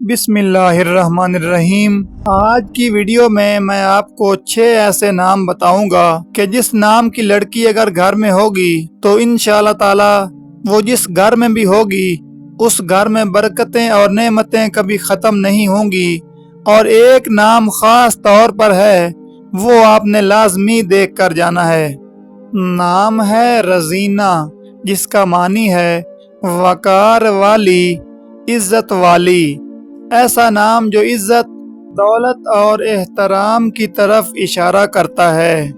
بسم اللہ الرحمن الرحیم۔ آج کی ویڈیو میں آپ کو 6 ایسے نام بتاؤں گا کہ جس نام کی لڑکی اگر گھر میں ہوگی تو انشاءاللہ تعالی وہ جس گھر میں بھی ہوگی اس گھر میں برکتیں اور نعمتیں کبھی ختم نہیں ہوں گی۔ اور ایک نام خاص طور پر ہے، وہ آپ نے لازمی دیکھ کر جانا ہے۔ نام ہے رزینہ، جس کا معنی ہے وقار والی، عزت والی۔ ایسا نام جو عزت، دولت اور احترام کی طرف اشارہ کرتا ہے۔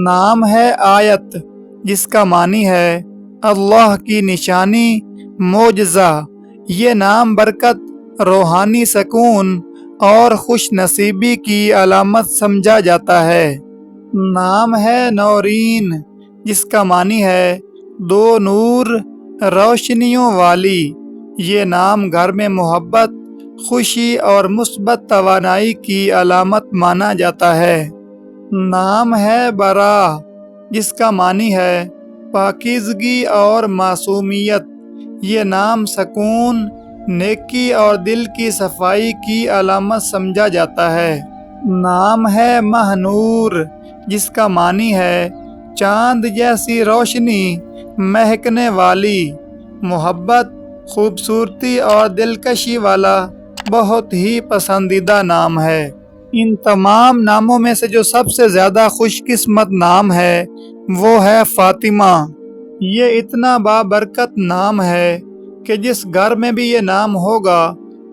نام ہے آیت، جس کا معنی ہے اللہ کی نشانی، معجزہ۔ یہ نام برکت، روحانی سکون اور خوش نصیبی کی علامت سمجھا جاتا ہے۔ نام ہے نورین، جس کا معنی ہے دو نور، روشنیوں والی۔ یہ نام گھر میں محبت، خوشی اور مثبت توانائی کی علامت مانا جاتا ہے۔ نام ہے برا، جس کا معنی ہے پاکیزگی اور معصومیت۔ یہ نام سکون، نیکی اور دل کی صفائی کی علامت سمجھا جاتا ہے۔ نام ہے ماہ نور، جس کا معنی ہے چاند جیسی روشنی، مہکنے والی۔ محبت، خوبصورتی اور دلکشی والا بہت ہی پسندیدہ نام ہے۔ ان تمام ناموں میں سے جو سب سے زیادہ خوش قسمت نام ہے وہ ہے فاطمہ۔ یہ اتنا بابرکت نام ہے کہ جس گھر میں بھی یہ نام ہوگا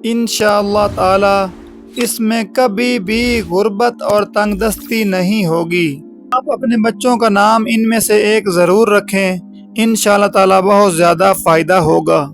انشاءاللہ تعالی اس میں کبھی بھی غربت اور تنگ دستی نہیں ہوگی۔ آپ اپنے بچوں کا نام ان میں سے ایک ضرور رکھیں، انشاءاللہ تعالی بہت زیادہ فائدہ ہوگا۔